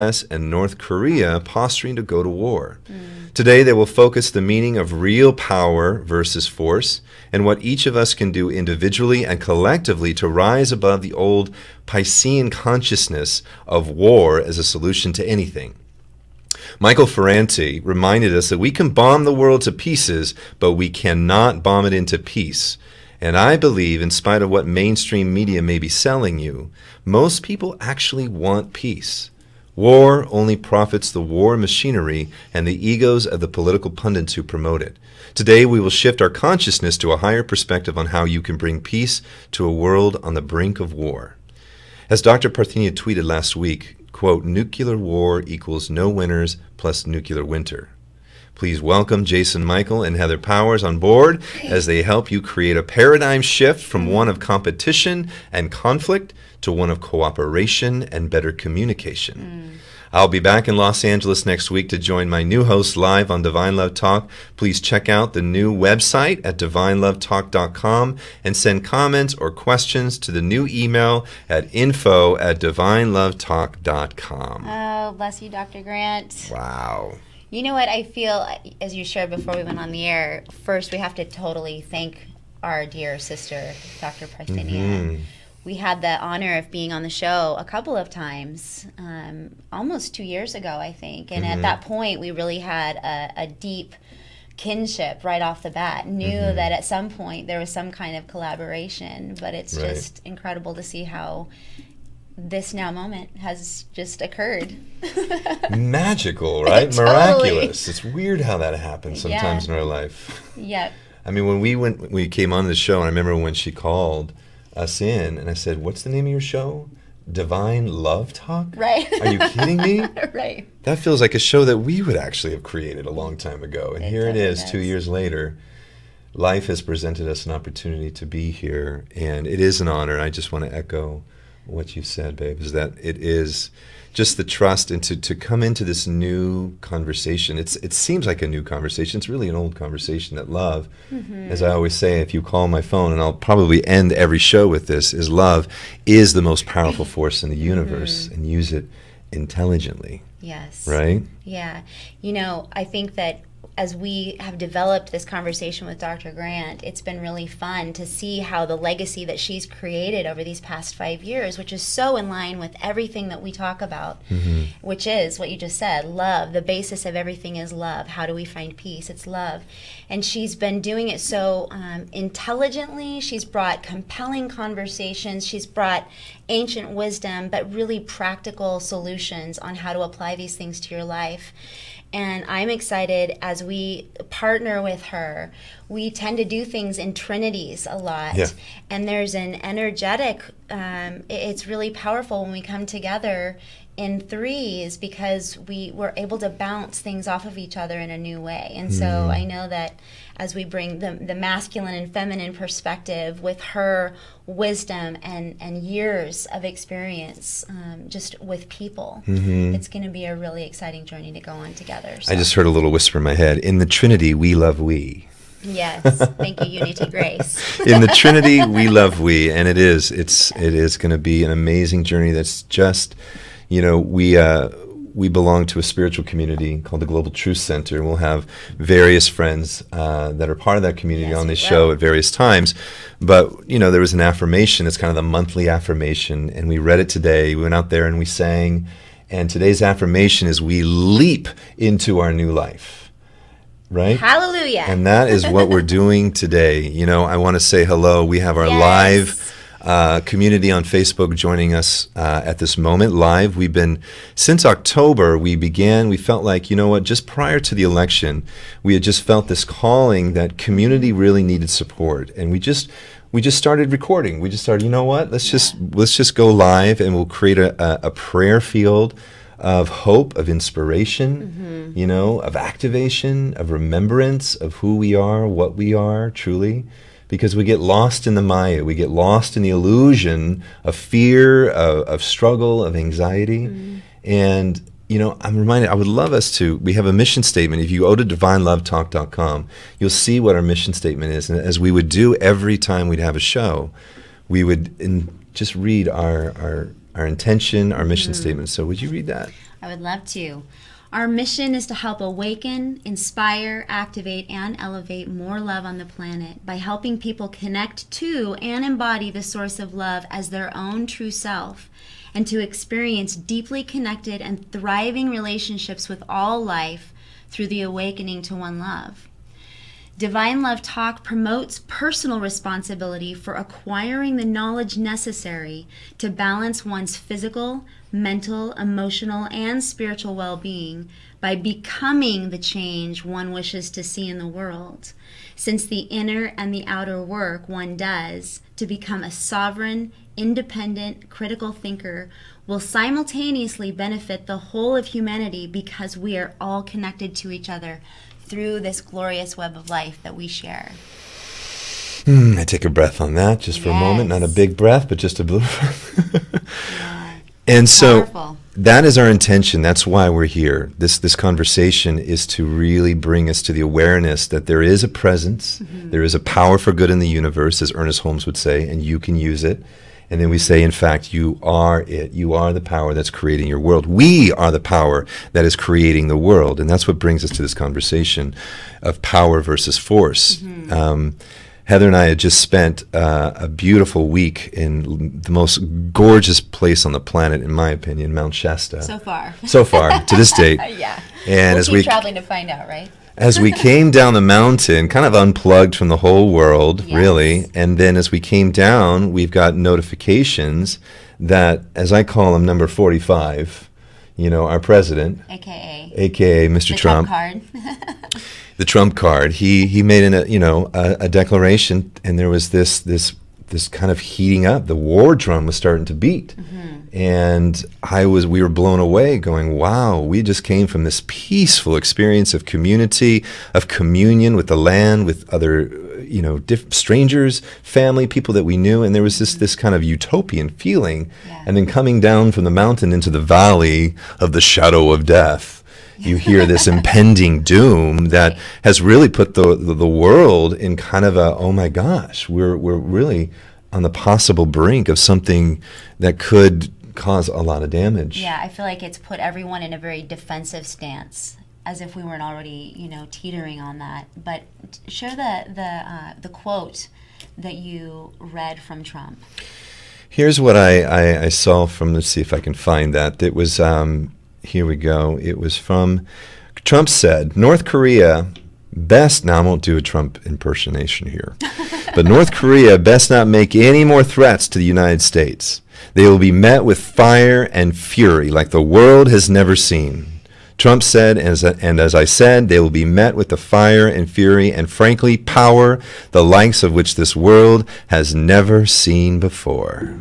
and North Korea posturing to go to war. Today, they will focus the meaning of real power versus force and what each of us can do individually and collectively to rise above the old Piscean consciousness of war as a solution to anything. Michael Ferranti reminded us that we can bomb the world to pieces, but we cannot bomb it into peace. And I believe, in spite of what mainstream media may be selling you, most people actually want peace. War only profits the war machinery and the egos of the political pundits who promote it. Today, we will shift our consciousness to a higher perspective on how you can bring peace to a world on the brink of war. As Dr. Parthenia tweeted last week, quote, nuclear war equals no winners plus nuclear winter. Please welcome Jason Michael and Heather Powers on board as they help you create a paradigm shift from one of competition and conflict to one of cooperation and better communication. I'll be back in Los Angeles next week to join my new hosts live on Divine Love Talk. Please check out the new website at divinelovetalk.com and send comments or questions to the new email at info@divinelovetalk.com. Oh, bless you, Dr. Grant. Wow. You know what I feel, as you shared before we went on the air, first we have to totally thank our dear sister, Dr. Parthenia. We had the honor of being on the show a couple of times, almost 2 years ago, I think. And at that point, we really had a deep kinship right off the bat. Knew that at some point there was some kind of collaboration, but it's just incredible to see how this now moment has just occurred. Magical, right? Totally. Miraculous. It's weird how that happens sometimes in our life. Yep. I mean, when we came on the show, and I remember when she called us in, and I said, "What's the name of your show? Divine Love Talk?" Right. Are you kidding me? Right. That feels like a show that we would actually have created a long time ago. And here it totally is, does. 2 years later. Life has presented us an opportunity to be here, and it is an honor. I just want to echo what you said, babe, is that it is just the trust and to come into this new conversation. It seems like a new conversation. It's really an old conversation that love, as I always say, if you call my phone, and I'll probably end every show with this, is love is the most powerful force in the universe, and use it intelligently. Yes. Right? Yeah. You know, I think that as we have developed this conversation with Dr. Grant, it's been really fun to see how the legacy that she's created over these past 5 years, which is so in line with everything that we talk about, which is what you just said, love. The basis of everything is love. How do we find peace? It's love. And she's been doing it so intelligently. She's brought compelling conversations. She's brought ancient wisdom, but really practical solutions on how to apply these things to your life. And I'm excited as we partner with her. We tend to do things in trinities a lot. Yeah. And there's an energetic, it's really powerful when we come together in threes because we're able to bounce things off of each other in a new way. And so I know that as we bring the masculine and feminine perspective with her wisdom and years of experience just with people, it's going to be a really exciting journey to go on together. So. I just heard a little whisper in my head. In the Trinity, we love we. Yes, thank you, Unity Grace. In the Trinity, we love we, and it is going to be an amazing journey. That's just, you know, we belong to a spiritual community called the Global Truth Center, and we'll have various friends that are part of that community on this show at various times. But, you know, there was an affirmation. It's kind of the monthly affirmation, and we read it today. We went out there and we sang, and today's affirmation is we leap into our new life. Right? Hallelujah. And that is what we're doing today. You know, I want to say hello. We have our live community on Facebook joining us at this moment live. We've been, since October, we felt like, you know what, just prior to the election, we had just felt this calling that community really needed support. And we just started recording. We just started, you know what, let's just go live, and we'll create a prayer field of hope, of inspiration, you know, of activation, of remembrance of who we are, what we are, truly. Because we get lost in the Maya, we get lost in the illusion of fear, of struggle, of anxiety. And, you know, I'm reminded, I would love us to, we have a mission statement. If you go to divinelovetalk.com, you'll see what our mission statement is. And as we would do every time we'd have a show, we would just read our intention, our mission statement. So would you read that? I would love to. Our mission is to help awaken, inspire, activate, and elevate more love on the planet by helping people connect to and embody the source of love as their own true self, and to experience deeply connected and thriving relationships with all life through the awakening to one love. Divine Love Talk promotes personal responsibility for acquiring the knowledge necessary to balance one's physical, mental, emotional, and spiritual well-being by becoming the change one wishes to see in the world, since the inner and the outer work one does to become a sovereign, independent, critical thinker will simultaneously benefit the whole of humanity because we are all connected to each other through this glorious web of life that we share. I take a breath on that just for a moment. Not a big breath, but just a blue breath. And so Powerful. that is our intention. That's why we're here. This conversation is to really bring us to the awareness that there is a presence, there is a power for good in the universe, as Ernest Holmes would say, and you can use it. And then we say, in fact, you are it. You are the power that's creating your world. We are the power that is creating the world. And that's what brings us to this conversation of power versus force. Heather and I had just spent a beautiful week in the most gorgeous place on the planet, in my opinion, Mount Shasta. So far. So far, to this date. Yeah. And We'll as keep we traveling to find out, right? as we came down the mountain, kind of unplugged from the whole world, Yes. really, and then as we came down, we've got notifications that, as I call him, number 45, our president, AKA Mr. the Trump, card. the Trump card, he made a declaration, and there was this kind of heating up. The war drum was starting to beat. And we were blown away going, wow, we just came from this peaceful experience of community, of communion with the land, with other, strangers, family, people that we knew. And there was this kind of utopian feeling. Yeah. And then coming down from the mountain into the valley of the shadow of death, you hear this impending doom that has really put the world in kind of a, oh my gosh, we're really on the possible brink of something that could cause a lot of damage. Yeah, I feel like it's put everyone in a very defensive stance, as if we weren't already, teetering on that. But share the quote that you read from Trump. Here's what I saw from, let's see if I can find that. It was, here we go. It was from, Trump said, North Korea best, now I won't do a Trump impersonation here, but North Korea best not make any more threats to the United States. They will be met with fire and fury like the world has never seen. Trump said, and as I said, they will be met with the fire and fury and, frankly, power, the likes of which this world has never seen before.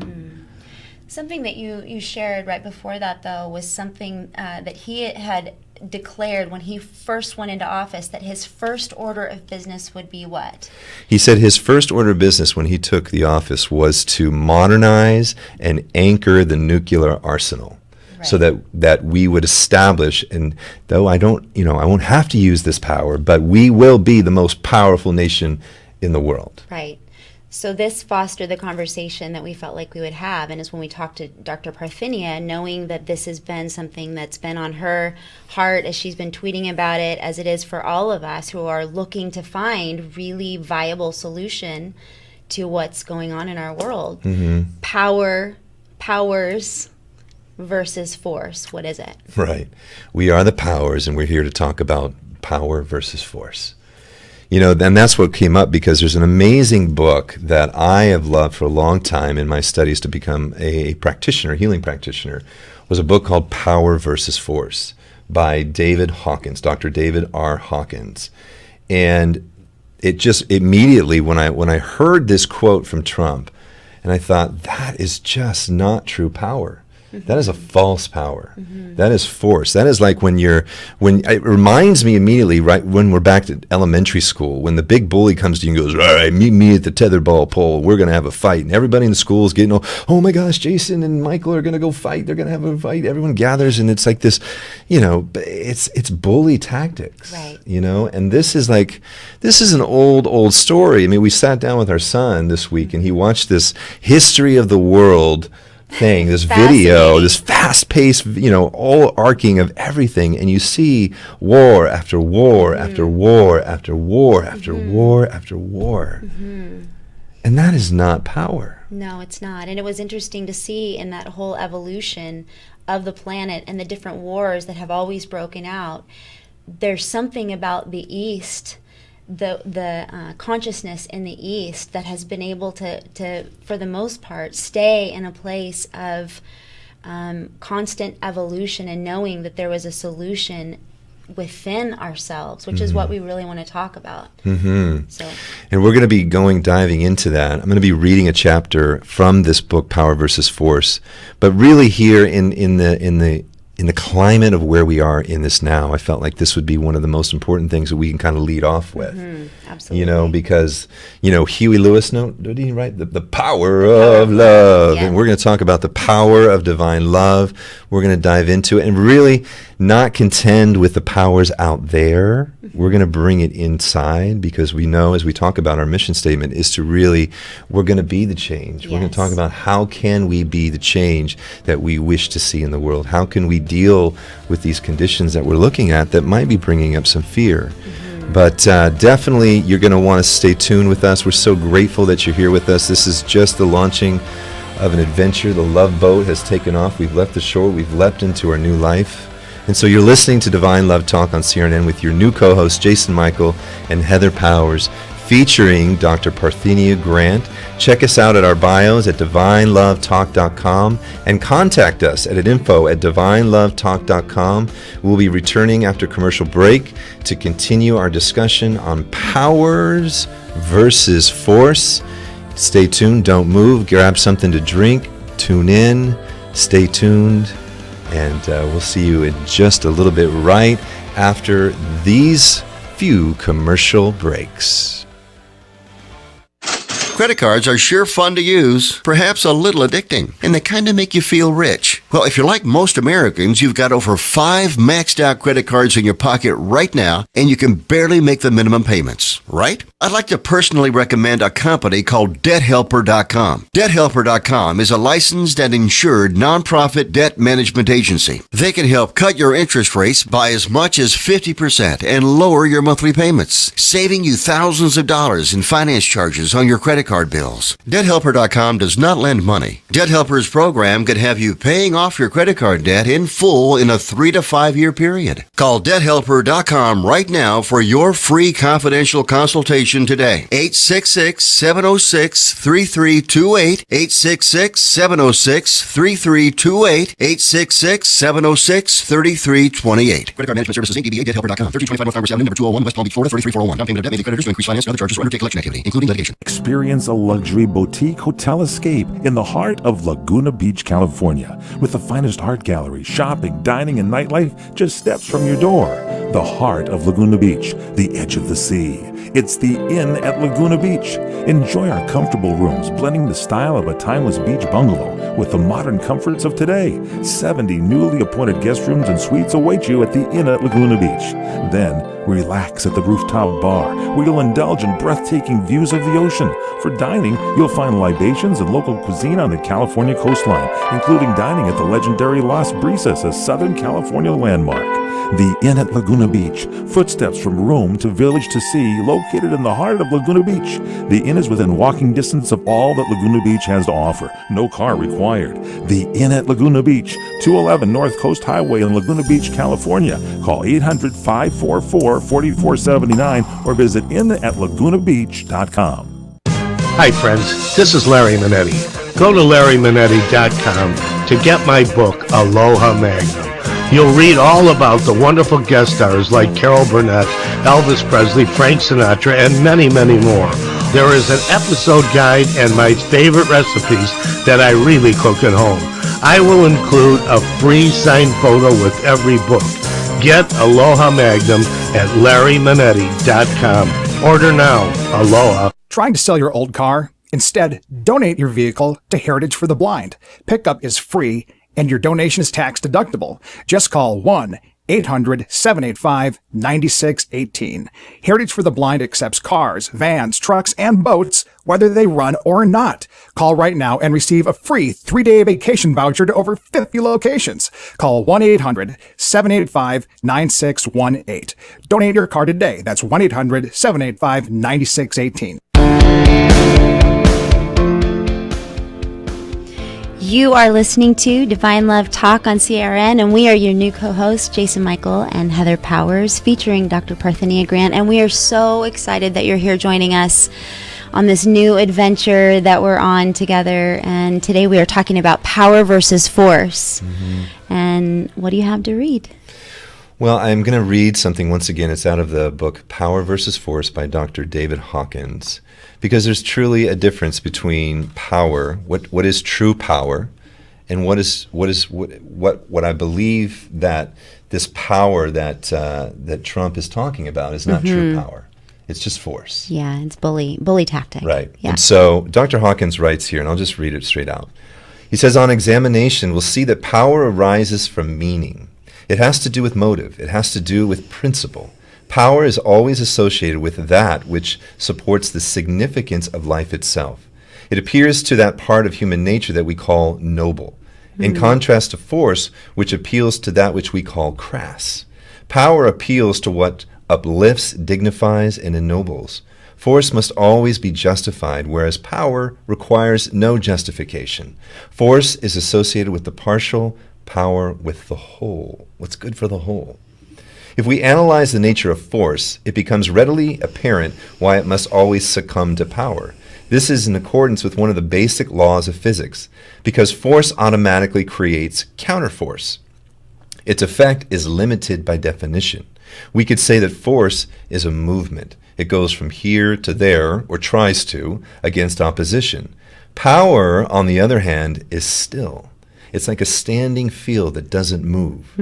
Something that you shared right before that, though, was something that he had declared when he first went into office, that his first order of business would be what? He said his first order of business when he took the office was to modernize and anchor the nuclear arsenal. Right. So that we would establish, and though I won't have to use this power, but we will be the most powerful nation in the world. Right. So this fostered the conversation that we felt like we would have, and is when we talked to Dr. Parthenia, knowing that this has been something that's been on her heart as she's been tweeting about it, as it is for all of us who are looking to find really viable solution to what's going on in our world. Powers versus force. What is it? Right. We are the powers, and we're here to talk about power versus force. And that's what came up, because there's an amazing book that I have loved for a long time in my studies to become a practitioner, healing practitioner, was a book called Power versus Force by David Hawkins, Dr. David R. Hawkins. And it just immediately, when I heard this quote from Trump, and I thought, that is just not true power. That is a false power. That is force. That is like when it reminds me immediately, right, when we're back to elementary school, when the big bully comes to you and goes, all right, meet me at the tetherball pole. We're going to have a fight. And everybody in the school is getting, oh my gosh, Jason and Michael are going to go fight. They're going to have a fight. Everyone gathers, and it's like this, it's bully tactics, right. And this is an old story. I mean, we sat down with our son this week, and he watched this history of the world thing, this video, this fast-paced, all arcing of everything, and you see war after war after war after war after war after war. And that is not power. No, it's not. And it was interesting to see in that whole evolution of the planet and the different wars that have always broken out. There's something about the East, the consciousness in the East, that has been able to, for the most part, stay in a place of constant evolution and knowing that there was a solution within ourselves, which is what we really want to talk about. So, and we're going to be diving into that. I'm going to be reading a chapter from this book, Power versus Force. But really, here in the climate of where we are in this now, I felt like this would be one of the most important things that we can kind of lead off with. Absolutely. Because Huey Lewis, did he write the power of love? Yeah. And we're going to talk about the power of divine love. We're going to dive into it and really not contend with the powers out there. We're going to bring it inside, because we know, as we talk about our mission statement, is to really, we're going to be the change. We're going to talk about how can we be the change that we wish to see in the world? How can we deal with these conditions that we're looking at that might be bringing up some fear? But definitely, you're going to want to stay tuned with us. We're so grateful that you're here with us. This is just the launching of an adventure. The love boat has taken off. We've left the shore. We've leapt into our new life. And so you're listening to Divine Love Talk on CRNN with your new co-hosts, Jason Michael and Heather Powers, featuring Dr. Parthenia Grant. Check us out at our bios at divinelovetalk.com and contact us at info@divinelovetalk.com. We'll be returning after commercial break to continue our discussion on powers versus force. Stay tuned, don't move, grab something to drink, tune in, stay tuned, and we'll see you in just a little bit right after these few commercial breaks. Credit cards are sure fun to use, perhaps a little addicting, and they kind of make you feel rich. Well, if you're like most Americans, you've got over 5 maxed out credit cards in your pocket right now, and you can barely make the minimum payments, right? I'd like to personally recommend a company called DebtHelper.com. DebtHelper.com is a licensed and insured nonprofit debt management agency. They can help cut your interest rates by as much as 50% and lower your monthly payments, saving you thousands of dollars in finance charges on your credit card bills. DebtHelper.com does not lend money. Debt Helper's program could have you paying off your credit card debt in full in a 3 to 5 year period. Call DebtHelper.com right now for your free confidential consultation today. 866-706-3328. 866-706-3328. 866-706-3328. Credit card management services Inc. DBA DebtHelper.com. 1325 North Farmers Avenue, number 201, West Palm Beach, Florida 33401. Down payment of debt may be creditors to increase finance and other charges for undertake collection activity, including litigation. Experience a luxury boutique hotel escape in the heart of Laguna Beach, California, with the finest art gallery, shopping, dining, and nightlife just steps from your door. The heart of Laguna Beach, the edge of the sea. It's the Inn at Laguna Beach. Enjoy our comfortable rooms, blending the style of a timeless beach bungalow with the modern comforts of today. 70 newly appointed guest rooms and suites await you at the Inn at Laguna Beach. Then, relax at the rooftop bar, where you'll indulge in breathtaking views of the ocean. For dining, you'll find libations and local cuisine on the California coastline, including dining at the legendary Las Brisas, a Southern California landmark. The Inn at Laguna Beach, footsteps from room to village to sea, located in the heart of Laguna Beach. The Inn is within walking distance of all that Laguna Beach has to offer. No car required. The Inn at Laguna Beach, 211 North Coast Highway in Laguna Beach, California. Call 800-544-4479 or visit inatlagunabeach.com. Hi friends, this is Larry Manetti. Go to LarryManetti.com to get my book, Aloha Magnum. You'll read all about the wonderful guest stars like Carol Burnett, Elvis Presley, Frank Sinatra, and many, many more. There is an episode guide and my favorite recipes that I really cook at home. I will include a free signed photo with every book. Get Aloha Magnum at LarryManetti.com. Order now. Aloha. Trying to sell your old car? Instead, donate your vehicle to Heritage for the Blind. Pickup is free and your donation is tax deductible. Just call 1-800-785-9618. Heritage for the Blind accepts cars, vans, trucks, and boats, whether they run or not. Call right now and receive a free 3-day vacation voucher to over 50 locations. Call 1-800-785-9618. Donate your car today. That's 1-800-785-9618. You are listening to Divine Love Talk on CRN, and we are your new co-hosts, Jason Michael and Heather Powers, featuring Dr. Parthenia Grant. And we are so excited that you're here joining us on this new adventure that we're on together. And today we are talking about power versus force. And what do you have to read? Well, I'm going to read something once again. It's out of the book Power versus Force by Dr. David Hawkins, because there's truly a difference between power, what is true power, and what I believe that this power that Trump is talking about is not true power. It's just force. Yeah, it's bully tactic. Right. Yeah. And so Dr. Hawkins writes here, and I'll just read it straight out. He says, on examination, we'll see that power arises from meaning. It has to do with motive. It has to do with principle. Power is always associated with that which supports the significance of life itself. It appears to that part of human nature that we call noble, in contrast to force, which appeals to that which we call crass. Power appeals to what uplifts, dignifies, and ennobles. Force must always be justified, whereas power requires no justification. Force is associated with the partial, power with the whole. What's good for the whole? If we analyze the nature of force, it becomes readily apparent why it must always succumb to power. This is in accordance with one of the basic laws of physics, because force automatically creates counterforce. Its effect is limited by definition. We could say that force is a movement. It goes from here to there, or tries to, against opposition. Power, on the other hand, is still. It's like a standing field that doesn't move.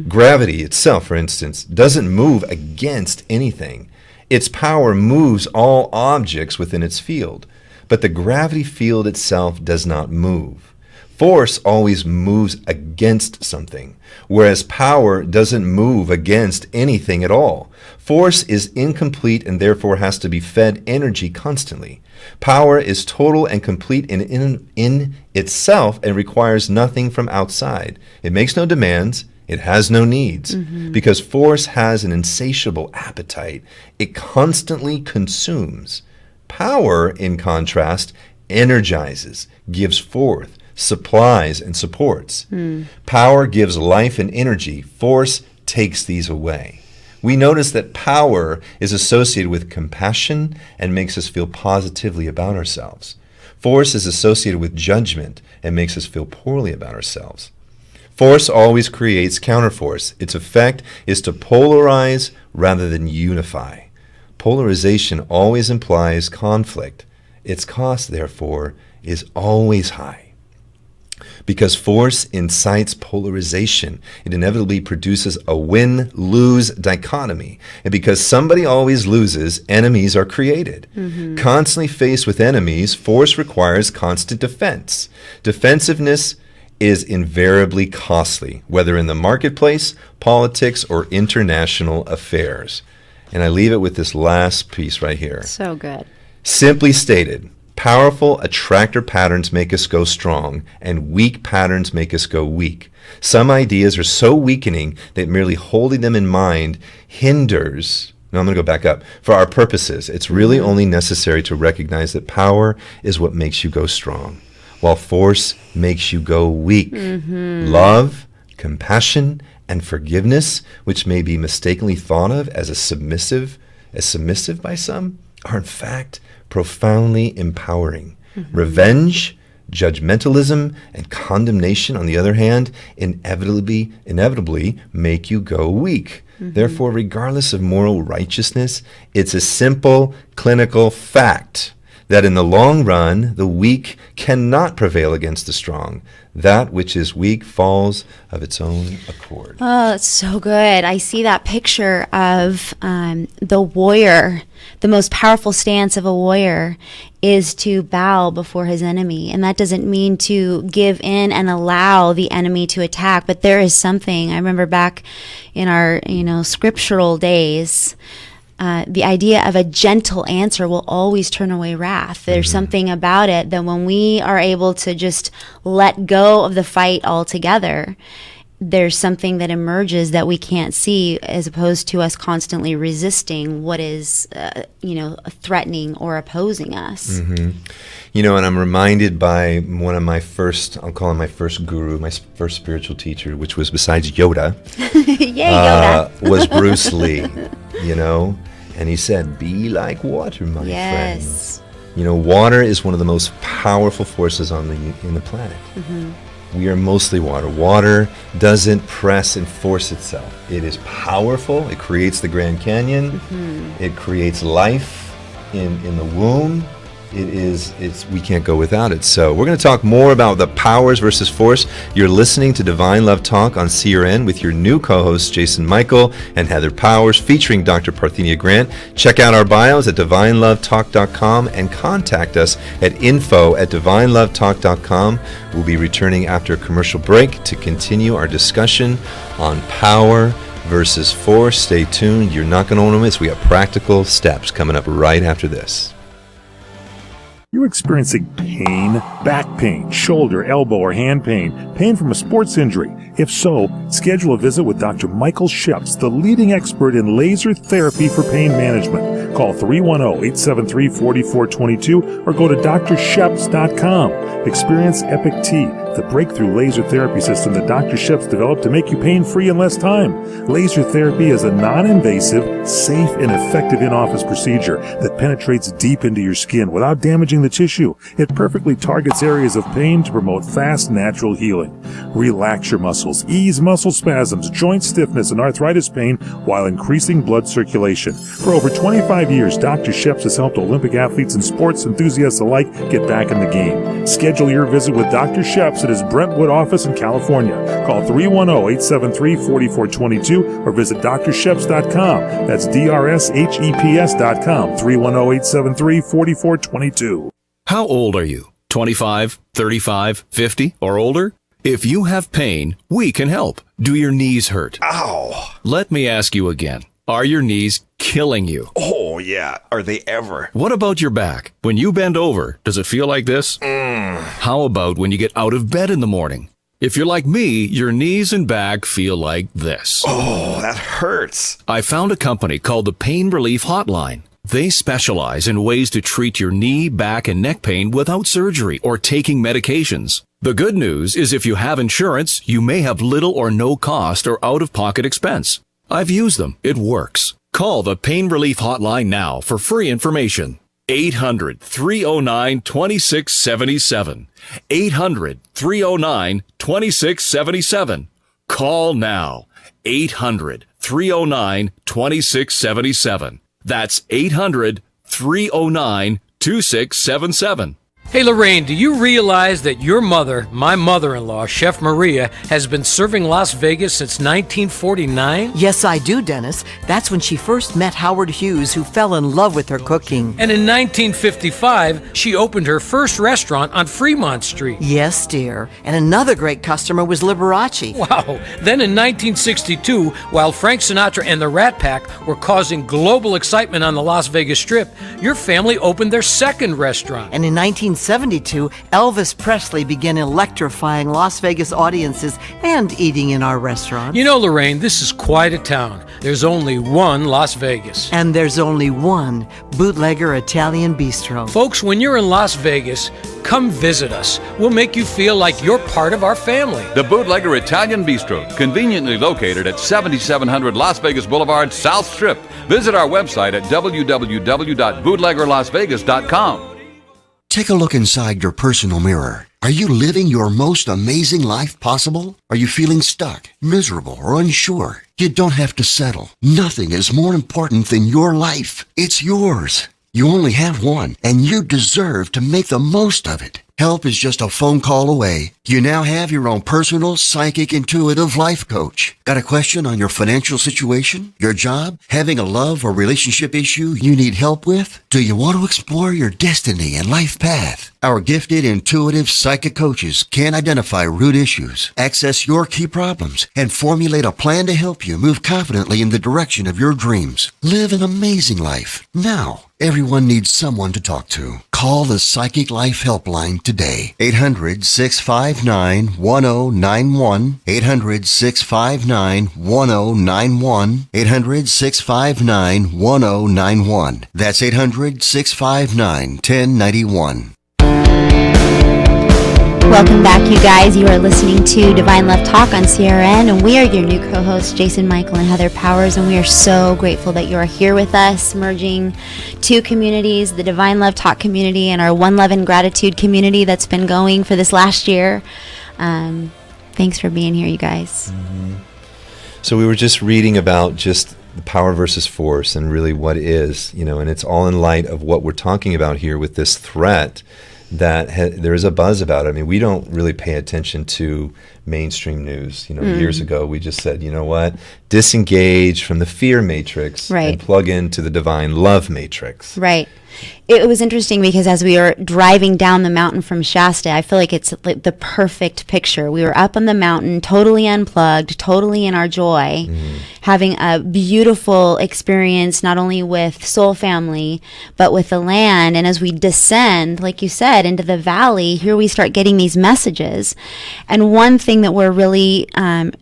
Gravity itself, for instance, doesn't move against anything. Its power moves all objects within its field, but the gravity field itself does not move. Force always moves against something, whereas power doesn't move against anything at all. Force is incomplete and therefore has to be fed energy constantly. Power is total and complete in itself and requires nothing from outside. It makes no demands. It has no needs. Because force has an insatiable appetite. It constantly consumes. Power, in contrast, energizes, gives forth, supplies, and supports. Power gives life and energy. Force takes these away. We notice that power is associated with compassion and makes us feel positively about ourselves. Force is associated with judgment and makes us feel poorly about ourselves. Force always creates counterforce. Its effect is to polarize rather than unify. Polarization always implies conflict. Its cost, therefore, is always high. Because force incites polarization, it inevitably produces a win-lose dichotomy. And because somebody always loses, enemies are created. Constantly faced with enemies, force requires constant defense. Defensiveness is invariably costly, whether in the marketplace, politics, or international affairs. And I leave it with this last piece right here. So good. Simply stated, powerful attractor patterns make us go strong, and weak patterns make us go weak. Some ideas are so weakening that merely holding them in mind hinders. Now I'm going to go back up. For our purposes, it's really only necessary to recognize that power is what makes you go strong, while force makes you go weak. Love, compassion, and forgiveness, which may be mistakenly thought of as submissive by some, are in fact profoundly empowering. Revenge, judgmentalism, and condemnation, on the other hand, inevitably make you go weak. Therefore, regardless of moral righteousness, it's a simple clinical fact that in the long run, the weak cannot prevail against the strong. That which is weak falls of its own accord. Oh, that's so good. I see that picture of the warrior. The most powerful stance of a warrior is to bow before his enemy. And that doesn't mean to give in and allow the enemy to attack. But there is something, I remember back in our, scriptural days, the idea of a gentle answer will always turn away wrath. There's something about it that when we are able to just let go of the fight altogether, there's something that emerges that we can't see, as opposed to us constantly resisting what is, threatening or opposing us. And I'm reminded by one of my first, I'll call him my first guru, my first spiritual teacher, which was besides Yoda, Yay, Yoda. was Bruce Lee, and he said, be like water, my Yes. friends. Water is one of the most powerful forces in the planet. We are mostly water. Water doesn't press and force itself. It is powerful. It creates the Grand Canyon. It creates life in the womb. We can't go without it. So we're going to talk more about the powers versus force. You're listening to Divine Love Talk on CRN with your new co-hosts, Jason Michael and Heather Powers, featuring Dr. Parthenia Grant. Check out our bios at divinelovetalk.com and contact us at info@divinelovetalk.com. We'll be returning after a commercial break to continue our discussion on power versus force. Stay tuned. You're not going to want to miss. We have practical steps coming up right after this. You're experiencing pain, back pain, shoulder, elbow, or hand pain, pain from a sports injury. If so, schedule a visit with Dr. Michael Sheps, the leading expert in laser therapy for pain management. Call 310-873-4422 or go to drsheps.com. Experience Epic T, the breakthrough laser therapy system that Dr. Sheps developed to make you pain-free in less time. Laser therapy is a non-invasive, safe, and effective in-office procedure that penetrates deep into your skin without damaging the tissue. It perfectly targets areas of pain to promote fast, natural healing. Relax your muscles, ease muscle spasms, joint stiffness, and arthritis pain while increasing blood circulation. For over 25 years, Dr. Sheps has helped Olympic athletes and sports enthusiasts alike get back in the game. Schedule your visit with Dr. Sheps at his Brentwood office in California. Call 310-873-4422 or visit drsheps.com. That's DRSHEPS.com, 310-873-4422. How old are you? 25, 35, 50, or older? If you have pain, we can help. Do your knees hurt? Ow! Let me ask you again. Are your knees killing you? Oh, yeah. Are they ever? What about your back? When you bend over, does it feel like this? How about when you get out of bed in the morning? If you're like me, your knees and back feel like this. Oh, that hurts. I found a company called the Pain Relief Hotline. They specialize in ways to treat your knee, back, and neck pain without surgery or taking medications. The good news is if you have insurance, you may have little or no cost or out-of-pocket expense. I've used them. It works. Call the Pain Relief Hotline now for free information. 800-309-2677. 800-309-2677. Call now. 800-309-2677. That's 800-309-2677. Hey Lorraine, do you realize that your mother, my mother-in-law, Chef Maria, has been serving Las Vegas since 1949? Yes, I do, Dennis. That's when she first met Howard Hughes, who fell in love with her cooking. And in 1955, she opened her first restaurant on Fremont Street. Yes, dear. And another great customer was Liberace. Wow. Then in 1962, while Frank Sinatra and the Rat Pack were causing global excitement on the Las Vegas Strip, your family opened their second restaurant. And in 1972, Elvis Presley began electrifying Las Vegas audiences and eating in our restaurant. You know, Lorraine, this is quite a town. There's only one Las Vegas. And there's only one Bootlegger Italian Bistro. Folks, when you're in Las Vegas, come visit us. We'll make you feel like you're part of our family. The Bootlegger Italian Bistro, conveniently located at 7700 Las Vegas Boulevard, South Strip. Visit our website at www.bootleggerlasvegas.com. Take a look inside your personal mirror. Are you living your most amazing life possible? Are you feeling stuck, miserable, or unsure? You don't have to settle. Nothing is more important than your life. It's yours. You only have one, and you deserve to make the most of it. Help is just a phone call away. You now have your own personal, psychic, intuitive life coach. Got a question on your financial situation, your job, having a love or relationship issue you need help with? Do you want to explore your destiny and life path? Our gifted, intuitive psychic coaches can identify root issues, access your key problems, and formulate a plan to help you move confidently in the direction of your dreams. Live an amazing life now. Everyone needs someone to talk to. Call the Psychic Life Helpline today. 800-659-1091. 800-659-1091. 800-659-1091. That's 800-659-1091. Welcome back, you guys. You are listening to Divine Love Talk on CRN, and we are your new co-hosts, Jason Michael and Heather Powers, and we are so grateful that you are here with us, merging two communities, the Divine Love Talk community and our One Love and Gratitude community that's been going for this last year. Thanks for being here, you guys. So we were just reading about just the power versus force and really what is, and it's all in light of what we're talking about here with this threat that there is a buzz about it. I mean, we don't really pay attention to mainstream news. Years ago, we just said, you know what, disengage from the fear matrix and plug into the divine love matrix. Right. It was interesting because as we were driving down the mountain from Shasta, I feel like it's like the perfect picture. We were up on the mountain, totally unplugged, totally in our joy, having a beautiful experience, not only with Soul Family, but with the land. And as we descend, like you said, into the valley, here we start getting these messages. And one thing that we're really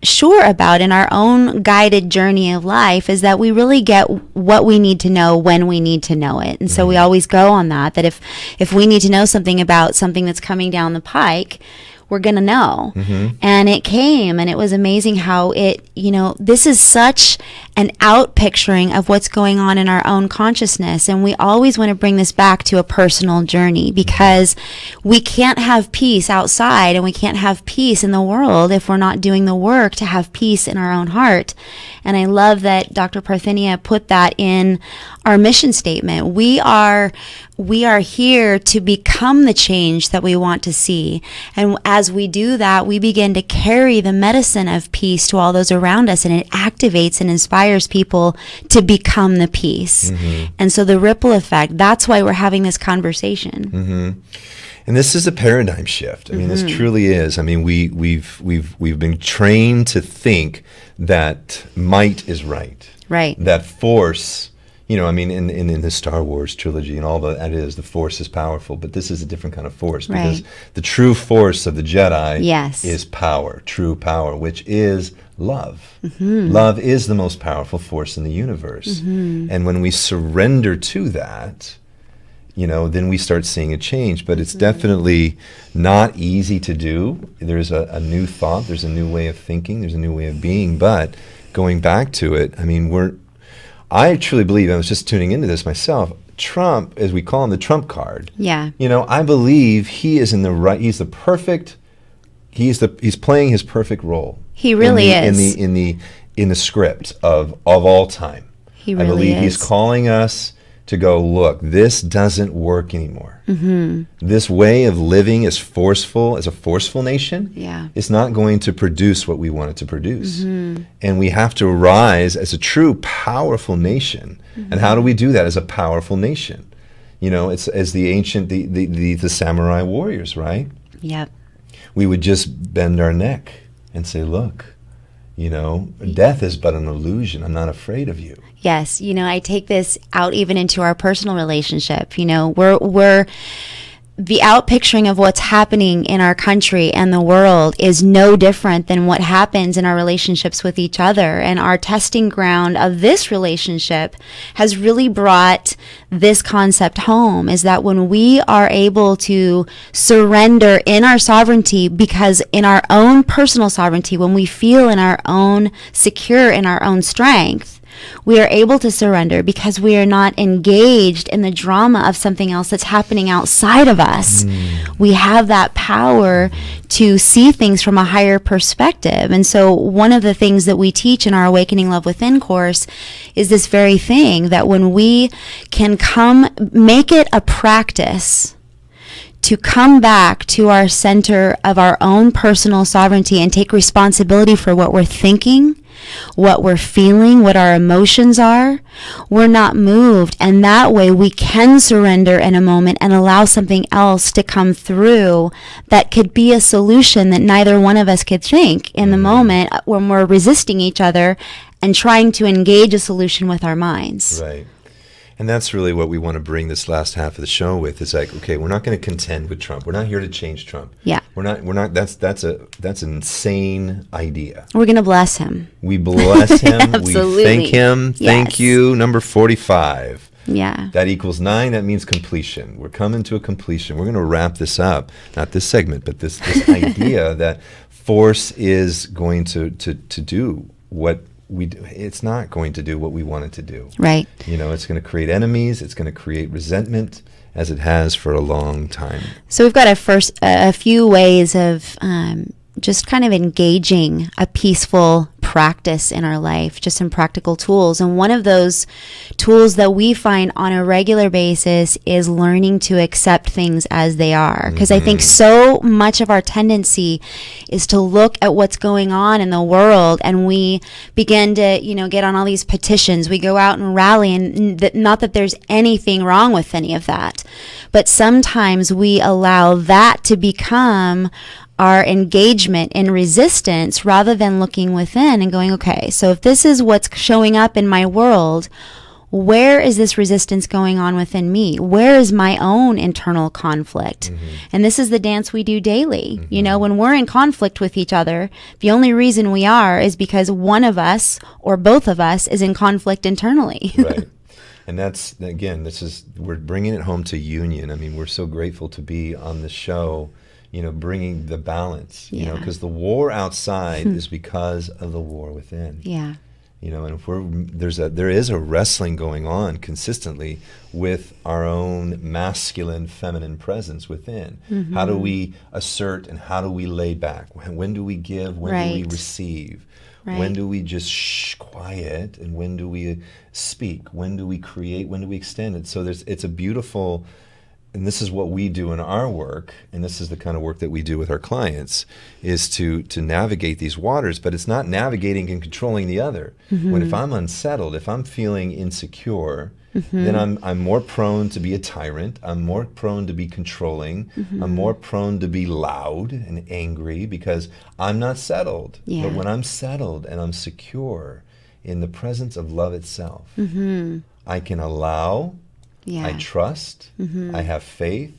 sure about in our own guided journey of life is that we really get what we need to know when we need to know it. And so we always go on that if we need to know something about something that's coming down the pike, we're going to know. And it came, and it was amazing how it, this is such an out picturing of what's going on in our own consciousness. And we always want to bring this back to a personal journey, because we can't have peace outside and we can't have peace in the world if we're not doing the work to have peace in our own heart. And I love that Dr. Parthenia put that in our mission statement. We are here to become the change that we want to see. And as we do that, we begin to carry the medicine of peace to all those around us, and it activates and inspires people to become the peace. And so the ripple effect, that's why we're having this conversation. And this is a paradigm shift. I mean, this truly is. I mean, we've been trained to think that might is right. Right. That force, in the Star Wars trilogy and all that is, the force is powerful, but this is a different kind of force, because the true force of the Jedi is power, true power, which is love. Love is the most powerful force in the universe. And when we surrender to that, then we start seeing a change. But it's definitely not easy to do. There's a new thought, there's a new way of thinking, there's a new way of being. But going back to it, I mean, I truly believe, I was just tuning into this myself, Trump, as we call him, the Trump card. Yeah. I believe he is in the right, he's playing his perfect role. He really is. In the script of all time. He really I believe is. he's calling us to go, look, this doesn't work anymore. This way of living is forceful, as a forceful nation. It's not going to produce what we want it to produce. And we have to rise as a true, powerful nation. And how do we do that as a powerful nation? It's as the ancient, the samurai warriors, right? Yep. We would just bend our neck and say, look, death is but an illusion. I'm not afraid of you. Yes, I take this out even into our personal relationship. We're the out picturing of what's happening in our country and the world is no different than what happens in our relationships with each other. And our testing ground of this relationship has really brought this concept home, is that when we are able to surrender in our sovereignty, because in our own personal sovereignty, when we feel in our own secure in our own strength, We are able to surrender because we are not engaged in the drama of something else that's happening outside of us. We have that power to see things from a higher perspective. And so one of the things that we teach in our Awakening Love Within course is this very thing, that when we can make it a practice to come back to our center of our own personal sovereignty and take responsibility for what we're thinking, what we're feeling, what our emotions are, we're not moved. And that way we can surrender in a moment and allow something else to come through that could be a solution that neither one of us could think in the moment when we're resisting each other and trying to engage a solution with our minds. Right. And that's really what we want to bring this last half of the show with. Is like, okay, we're not going to contend with Trump. We're not here to change Trump. Yeah. We're not. That's an insane idea. We're going to bless him. We bless him. Absolutely. We thank him. Thank Yes. you. Number 45. Yeah. That equals 9. That means completion. We're coming to a completion. We're going to wrap this up. Not this segment, but this idea that force is going to do what we do. It's not going to do what we want it to do. Right. You know, it's going to create enemies. It's going to create resentment, as it has for a long time. So we've got a few ways of just kind of engaging a peaceful practice in our life, just some practical tools. And one of those tools that we find on a regular basis is learning to accept things as they are. Because I think so much of our tendency is to look at what's going on in the world, and we begin to, get on all these petitions. We go out and rally, and not that there's anything wrong with any of that, but sometimes we allow that to become our engagement in resistance rather than looking within and going, okay, so if this is what's showing up in my world, where is this resistance going on within me? Where is my own internal conflict? And this is the dance we do daily. When we're in conflict with each other, the only reason we are is because one of us or both of us is in conflict internally. Right. And that's, again, we're bringing it home to union. I mean, we're so grateful to be on the show, bringing the balance, because the war outside is because of the war within. Yeah. And if there is a wrestling going on consistently with our own masculine, feminine presence within. How do we assert and how do we lay back? When do we give? When do we receive? Right. When do we just quiet? And when do we speak? When do we create? When do we extend it? So it's a beautiful. And this is what we do in our work, and this is the kind of work that we do with our clients, is to navigate these waters, but it's not navigating and controlling the other. When if I'm unsettled, if I'm feeling insecure, then I'm more prone to be a tyrant, I'm more prone to be controlling, I'm more prone to be loud and angry because I'm not settled. Yeah. But when I'm settled and I'm secure in the presence of love itself, I can allow, Yeah. I trust, I have faith,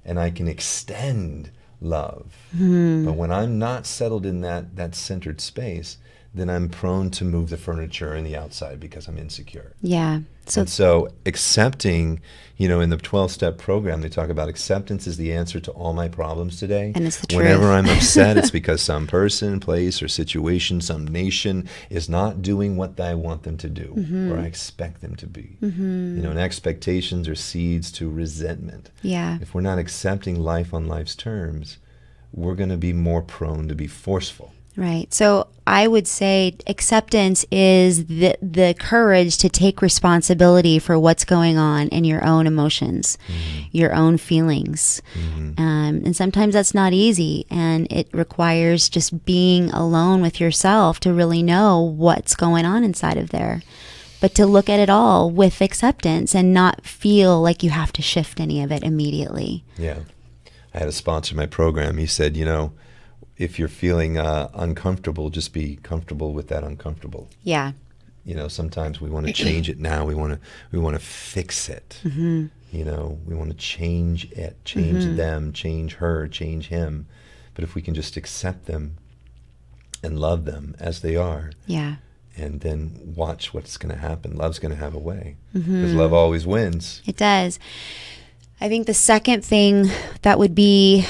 and I can extend love. But when I'm not settled in that centered space, then I'm prone to move the furniture in the outside because I'm insecure. Yeah. So accepting, in the 12-step program, they talk about acceptance is the answer to all my problems today. And it's the truth. Whenever I'm upset, it's because some person, place, or situation, some nation is not doing what I want them to do or I expect them to be. And expectations are seeds to resentment. Yeah. If we're not accepting life on life's terms, we're going to be more prone to be forceful. Right. So I would say acceptance is the courage to take responsibility for what's going on in your own emotions, your own feelings. And sometimes that's not easy, and it requires just being alone with yourself to really know what's going on inside of there. But to look at it all with acceptance and not feel like you have to shift any of it immediately. Yeah. I had a sponsor in my program. He said, if you're feeling uncomfortable, just be comfortable with that uncomfortable. Yeah. Sometimes we want to change it now. We want to fix it. We want to change it, change them, change her, change him. But if we can just accept them and love them as they are, yeah, and then watch what's going to happen, love's going to have a way, because love always wins. It does. I think the second thing that would be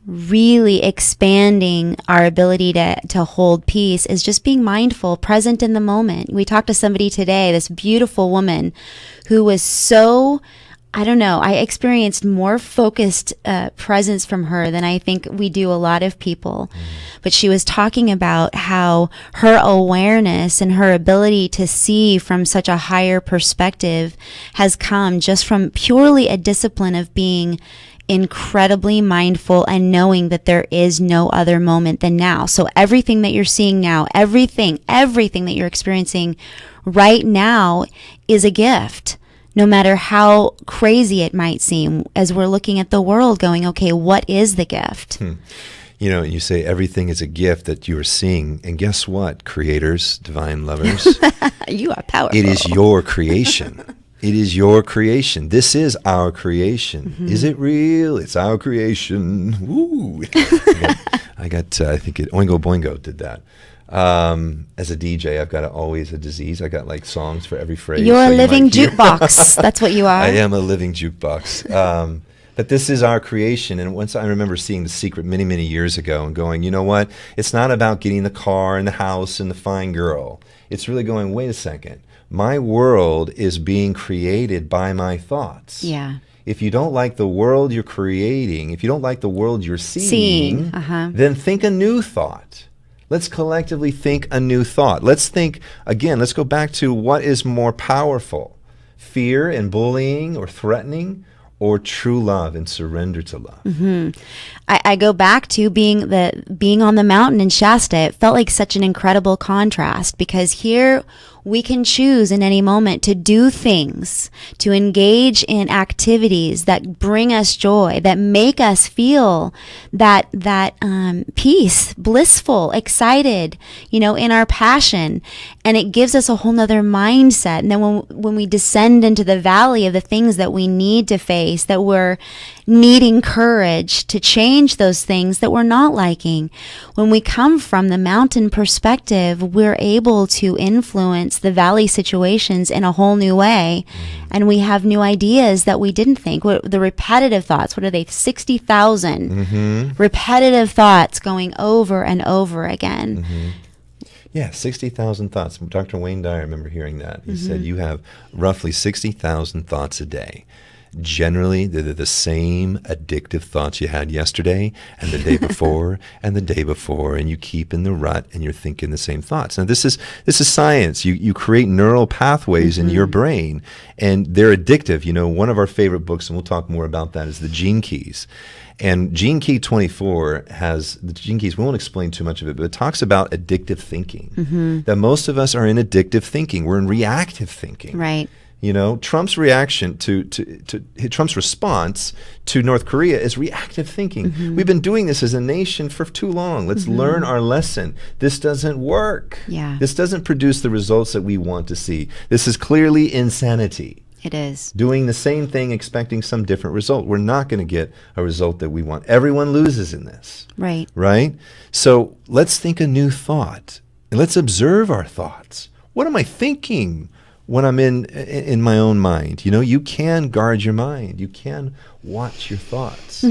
really expanding our ability to hold peace is just being mindful, present in the moment. We talked to somebody today, this beautiful woman who was so, I don't know, I experienced more focused presence from her than I think we do a lot of people. But she was talking about how her awareness and her ability to see from such a higher perspective has come just from purely a discipline of being incredibly mindful and knowing that there is no other moment than now. So everything that you're seeing now, everything that you're experiencing right now is a gift. No matter how crazy it might seem, as we're looking at the world going, okay, what is the gift? You know, you say everything is a gift that you are seeing. And guess what, creators, divine lovers? You are powerful. It is your creation. It is your creation. This is our creation. Is it real? It's our creation. Woo! I think Oingo Boingo did that. As a DJ, I've got always a disease. I got like songs for every phrase. You're a living jukebox. That's what you are. I am a living jukebox. But this is our creation. And once I remember seeing The Secret many, many years ago and going, you know what? It's not about getting the car and the house and the fine girl. It's really going, wait a second. My world is being created by my thoughts. Yeah. If you don't like the world you're creating, if you don't like the world you're seeing, then think a new thought. Let's collectively think a new thought. Let's think, again, let's go back to what is more powerful, fear and bullying or threatening, or true love and surrender to love. I go back to being on the mountain in Shasta. It felt like such an incredible contrast, because here we can choose in any moment to do things, to engage in activities that bring us joy, that make us feel that peace, blissful, excited, in our passion. And it gives us a whole nother mindset. And then when we descend into the valley of the things that we need to face, that we're needing courage to change those things that we're not liking. When we come from the mountain perspective, we're able to influence the valley situations in a whole new way. And we have new ideas that we didn't think. The repetitive thoughts, what are they? 60,000 repetitive thoughts going over and over again. Yeah, 60,000 thoughts. Dr. Wayne Dyer, I remember hearing that. He said you have roughly 60,000 thoughts a day. Generally, they're the same addictive thoughts you had yesterday and the day before and the day before, and you keep in the rut and you're thinking the same thoughts. Now, this is science. You create neural pathways in your brain, and they're addictive. One of our favorite books, and we'll talk more about that, is The Gene Keys. And Gene Key 24 has the Gene Keys. We won't explain too much of it, but it talks about addictive thinking. That most of us are in addictive thinking. We're in reactive thinking. Right. Trump's reaction to Trump's response to North Korea is reactive thinking. We've been doing this as a nation for too long. Let's learn our lesson. This doesn't work. Yeah. This doesn't produce the results that we want to see. This is clearly insanity. It is. Doing the same thing, expecting some different result. We're not going to get a result that we want. Everyone loses in this. Right. Right? So let's think a new thought. And let's observe our thoughts. What am I thinking when I'm in my own mind? You can guard your mind. You can watch your thoughts.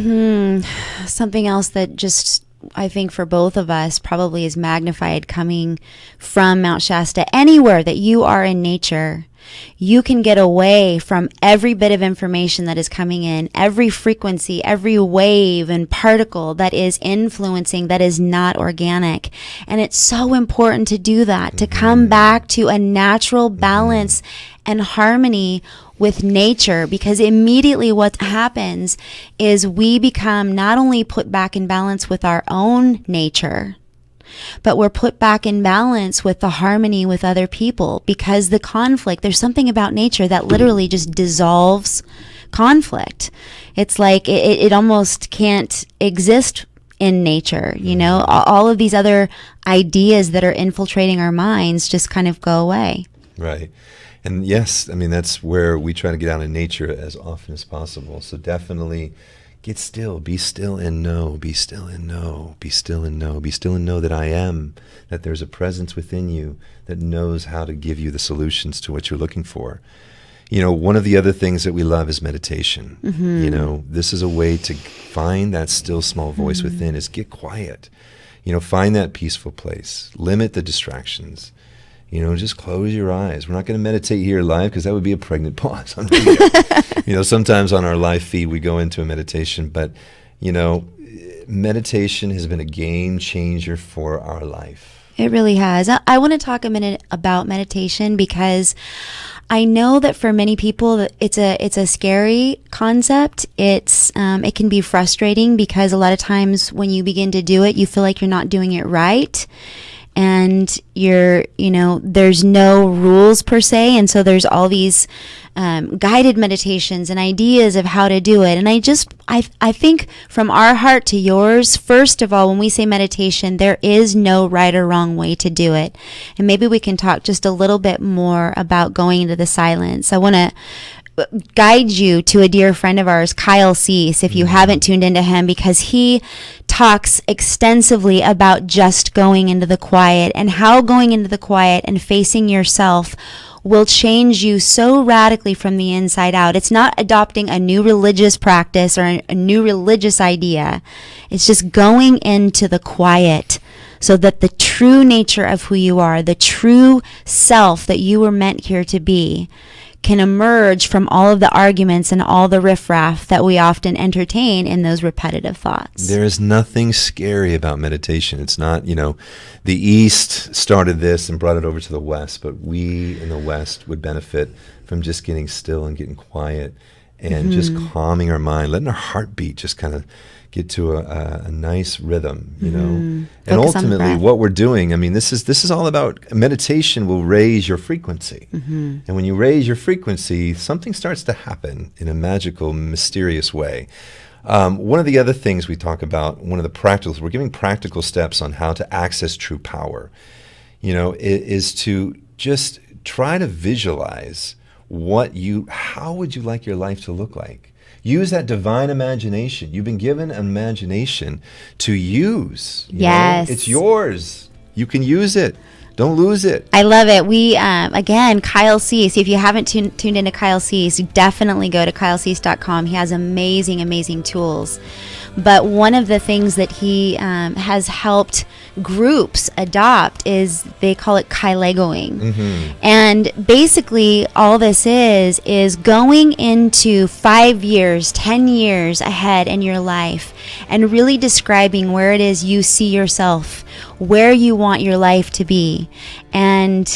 Something else that just, I think for both of us probably is magnified coming from Mount Shasta. Anywhere that you are in nature, you can get away from every bit of information that is coming in, every frequency, every wave and particle that is influencing, that is not organic. And it's so important to do that, to come back to a natural balance and harmony with nature, because immediately what happens is we become not only put back in balance with our own nature, but we're put back in balance with the harmony with other people, because the conflict, there's something about nature that literally just dissolves conflict. It's like it almost can't exist in nature, all of these other ideas that are infiltrating our minds just kind of go away. Right. And yes, that's where we try to get out in nature as often as possible. So definitely get still, be still and know, be still and know, be still and know, be still and know that I am, that there's a presence within you that knows how to give you the solutions to what you're looking for. One of the other things that we love is meditation. This is a way to find that still small voice within, is get quiet. Find that peaceful place. Limit the distractions. Just close your eyes. We're not going to meditate here live because that would be a pregnant pause on video. Sometimes on our live feed we go into a meditation, but meditation has been a game changer for our life. It really has. I want to talk a minute about meditation because I know that for many people it's a scary concept. It can be frustrating because a lot of times when you begin to do it, you feel like you're not doing it right. And there's no rules per se. And so there's all these guided meditations and ideas of how to do it. And I think from our heart to yours, first of all, when we say meditation, there is no right or wrong way to do it. And maybe we can talk just a little bit more about going into the silence. I want to guide you to a dear friend of ours, Kyle Cease, if you haven't tuned into him, because he talks extensively about just going into the quiet and how going into the quiet and facing yourself will change you so radically from the inside out. It's not adopting a new religious practice or a new religious idea. It's just going into the quiet so that the true nature of who you are, the true self that you were meant here to be, can emerge from all of the arguments and all the riffraff that we often entertain in those repetitive thoughts. There is nothing scary about meditation. It's not, the East started this and brought it over to the West, but we in the West would benefit from just getting still and getting quiet and just calming our mind, letting our heartbeat just kind of get to a nice rhythm, And Focus ultimately what we're doing, this is all about meditation will raise your frequency. And when you raise your frequency, something starts to happen in a magical, mysterious way. One of the other things we talk about, one of the practicals, we're giving practical steps on how to access true power, is to just try to visualize how would you like your life to look like? Use that divine imagination. You've been given an imagination to use. Yes. It's yours. You can use it. Don't lose it. I love it. We, again, Kyle Cease. If you haven't tuned into Kyle Cease, definitely go to kylecease.com. He has amazing, amazing tools. But one of the things that he has helped groups adopt is they call it Kylegoing. And basically all this is going into 5 years, 10 years ahead in your life and really describing where it is you see yourself, where you want your life to be, and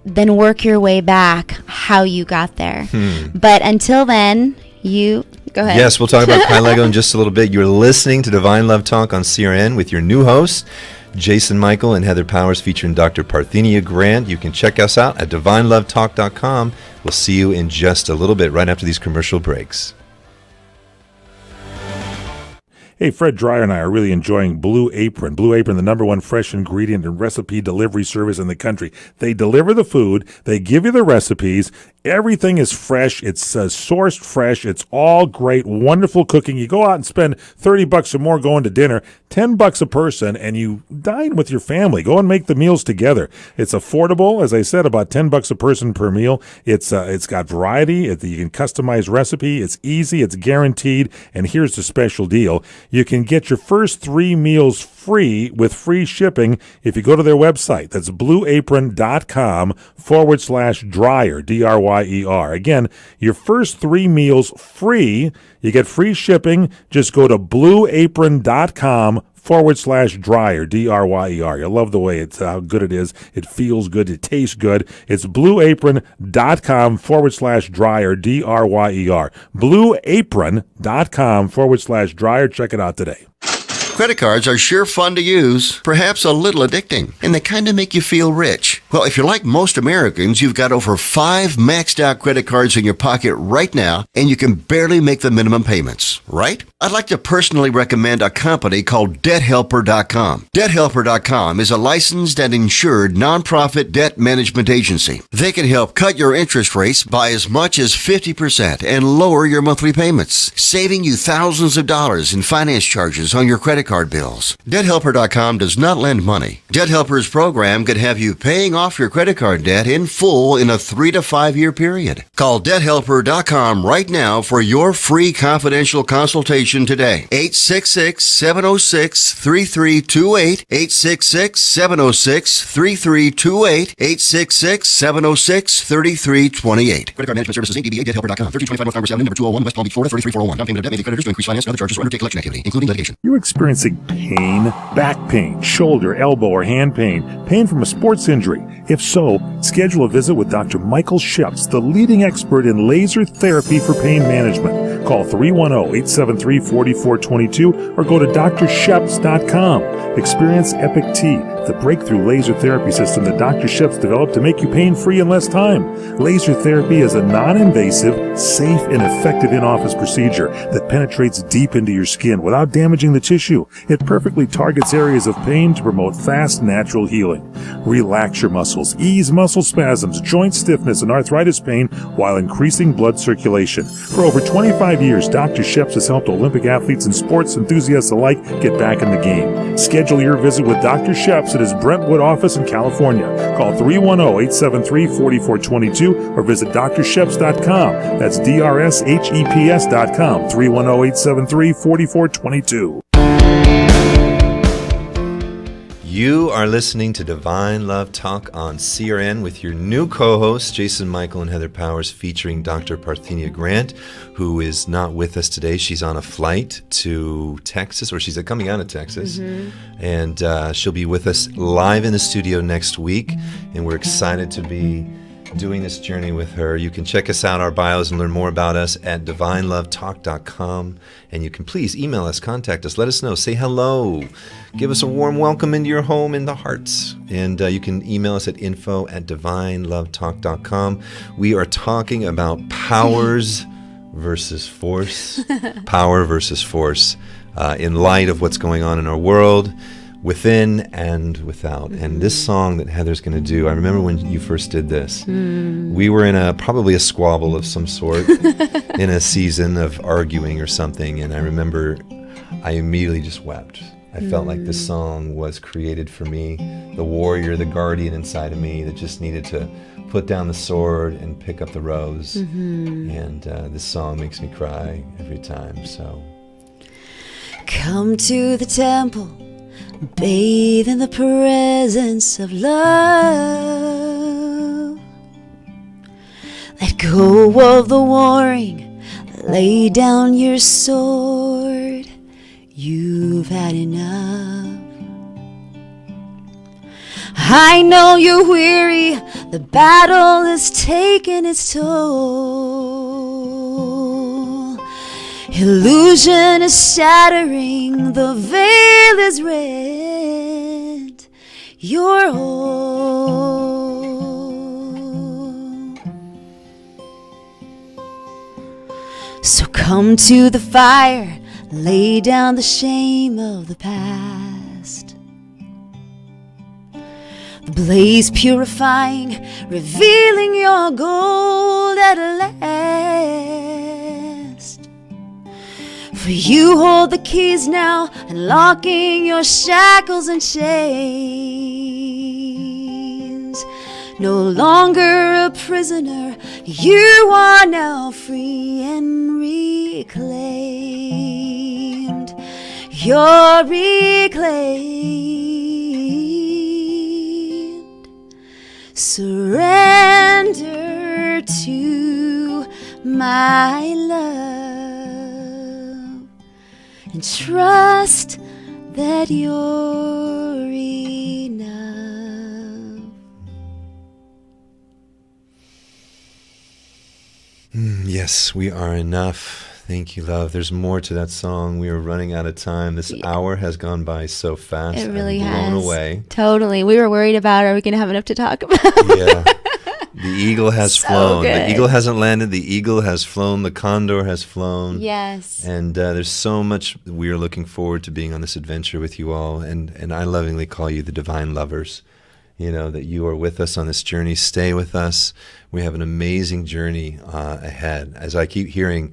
then work your way back how you got there. But until then, go ahead. Yes, we'll talk about Kylego in just a little bit. You're listening to Divine Love Talk on CRN with your new hosts, Jason Michael and Heather Powers, featuring Dr. Parthenia Grant. You can check us out at divinelovetalk.com. We'll see you in just a little bit, right after these commercial breaks. Hey, Fred Dreyer and I are really enjoying Blue Apron. Blue Apron, the #1 fresh ingredient and recipe delivery service in the country. They deliver the food. They give you the recipes. Everything is fresh. It's sourced fresh. It's all great, wonderful cooking. You go out and spend $30 or more going to dinner, $10 a person, and you dine with your family. Go and make the meals together. It's affordable, as I said, about $10 a person per meal. It's got variety. You can customize recipe. It's easy. It's guaranteed. And here's the special deal. You can get your first 3 meals free with free shipping if you go to their website. That's blueapron.com/Dreyer, Dreyer. Again, your first 3 meals free. You get free shipping. Just go to blueapron.com/Dreyer, Dreyer. You love the way how good it is. It feels good. It tastes good. It's blueapron.com/Dreyer, Dreyer. Blueapron.com/Dreyer. Check it out today. Credit cards are sure fun to use, perhaps a little addicting, and they kind of make you feel rich. Well, if you're like most Americans, you've got over 5 maxed out credit cards in your pocket right now, and you can barely make the minimum payments, right? I'd like to personally recommend a company called DebtHelper.com. DebtHelper.com is a licensed and insured nonprofit debt management agency. They can help cut your interest rates by as much as 50% and lower your monthly payments, saving you thousands of dollars in finance charges on your credit card bills. DebtHelper.com does not lend money. Debt Helper's program could have you paying off your credit card debt in full in a 3 to 5 year period. Call DebtHelper.com right now for your free confidential consultation today. 866-706-3328. 866-706-3328. 866-706-3328. Credit Card Management Services, Inc. DBA, DebtHelper.com. 1325 North Congress Avenue, number 201, West Palm Beach, Florida, 33401. Down payment of debt may be creditors to increase finance and other charges or undertake collection activity, including litigation. You're experiencing pain, back pain, shoulder, elbow, or hand pain from a sports injury. If so, schedule a visit with Dr. Michael Sheps, the leading expert in laser therapy for pain management. Call 310-873-4422 or go to drsheps.com. Experience Epic T, the breakthrough laser therapy system that Dr. Sheps developed to make you pain-free in less time. Laser therapy is a non-invasive, safe, and effective in-office procedure that penetrates deep into your skin without damaging the tissue. It perfectly targets areas of pain to promote fast, natural healing. Relax your muscles, ease muscle spasms, joint stiffness, and arthritis pain while increasing blood circulation. For over 25 years, Dr. Sheps has helped Olympic athletes and sports enthusiasts alike get back in the game. Schedule your visit with Dr. Sheps at his Brentwood office in California. Call 310-873-4422 or visit drsheps.com. That's DRSHEPS.com. 310-873-4422. You are listening to Divine Love Talk on CRN with your new co-hosts, Jason Michael and Heather Powers, featuring Dr. Parthenia Grant, who is not with us today. She's on a flight to Texas, or she's coming out of Texas, and she'll be with us live in the studio next week, and we're excited to be doing this journey with her. You can check us out, our bios, and learn more about us at divinelovetalk.com. And you can please email us, contact us, let us know, say hello, give us a warm welcome into your home in the hearts. And you can email us at info@divinelovetalk.com. We are talking about powers versus force, power versus force, in light of what's going on in our world, within and without. And this song that Heather's going to do, I remember when you first did this, we were in probably a squabble of some sort, in a season of arguing or something, and I remember I immediately just wept. I felt like this song was created for me, the warrior, the guardian inside of me that just needed to put down the sword and pick up the rose. And this song makes me cry every time. So come to the temple, bathe in the presence of love. Let go of the warring, lay down your sword. You've had enough. I know you're weary, the battle has taken its toll. Illusion is shattering, the veil is rent. You're whole. So come to the fire, lay down the shame of the past. The blaze purifying, revealing your gold at last. For you hold the keys now, unlocking your shackles and chains. No longer a prisoner, you are now free and reclaimed. You're reclaimed. Surrender to my love and trust that you're enough. Yes, we are enough. Thank you, love. There's more to that song. We are running out of time. This hour has gone by so fast. It really I'm blown has. away. Totally. We were worried about, are we going to have enough to talk about? Yeah. The eagle has So flown. good. The eagle hasn't landed. The eagle has flown. The condor has flown. Yes. And there's so much we are looking forward to being on this adventure with you all. And I lovingly call you the divine lovers. You know, that you are with us on this journey. Stay with us. We have an amazing journey ahead. As I keep hearing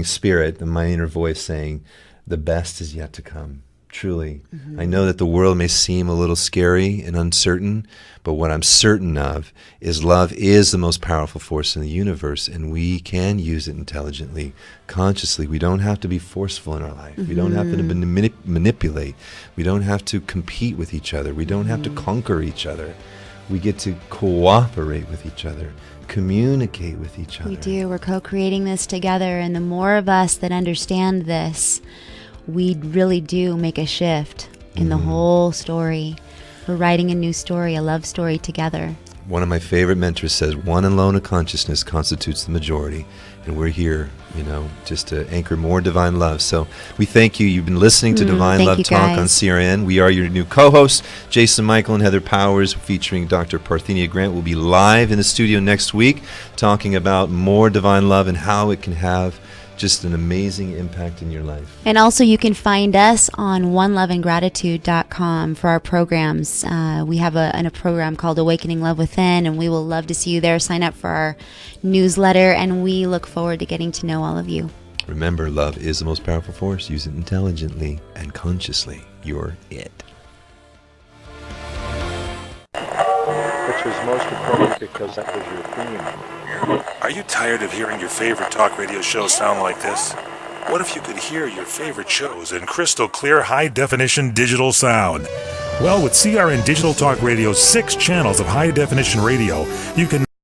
Spirit, my inner voice saying, the best is yet to come. Truly. I know that the world may seem a little scary and uncertain, but what I'm certain of is love is the most powerful force in the universe, and we can use it intelligently, consciously. We don't have to be forceful in our life. We don't have to manipulate. We don't have to compete with each other. We don't have to conquer each other. We get to cooperate with each other, communicate with each other. We do. We're co-creating this together, and the more of us that understand this, we really do make a shift in the whole story. We're writing a new story, a love story together. One of my favorite mentors says, one alone of consciousness constitutes the majority. And we're here, just to anchor more divine love. So we thank you. You've been listening to Divine Love Talk on CRN. We are your new co-hosts, Jason Michael and Heather Powers, featuring Dr. Parthenia Grant. We'll be live in the studio next week talking about more divine love and how it can have just an amazing impact in your life. And also you can find us on oneloveandgratitude.com for our programs. We have a program called Awakening Love Within, and we will love to see you there. Sign up for our newsletter, and we look forward to getting to know all of you. Remember, love is the most powerful force. Use it intelligently and consciously. You're it. Which was most appropriate because that was your theme. Are you tired of hearing your favorite talk radio shows sound like this? What if you could hear your favorite shows in crystal clear, high-definition digital sound? Well, with CRN Digital Talk Radio's 6 channels of high-definition radio, you can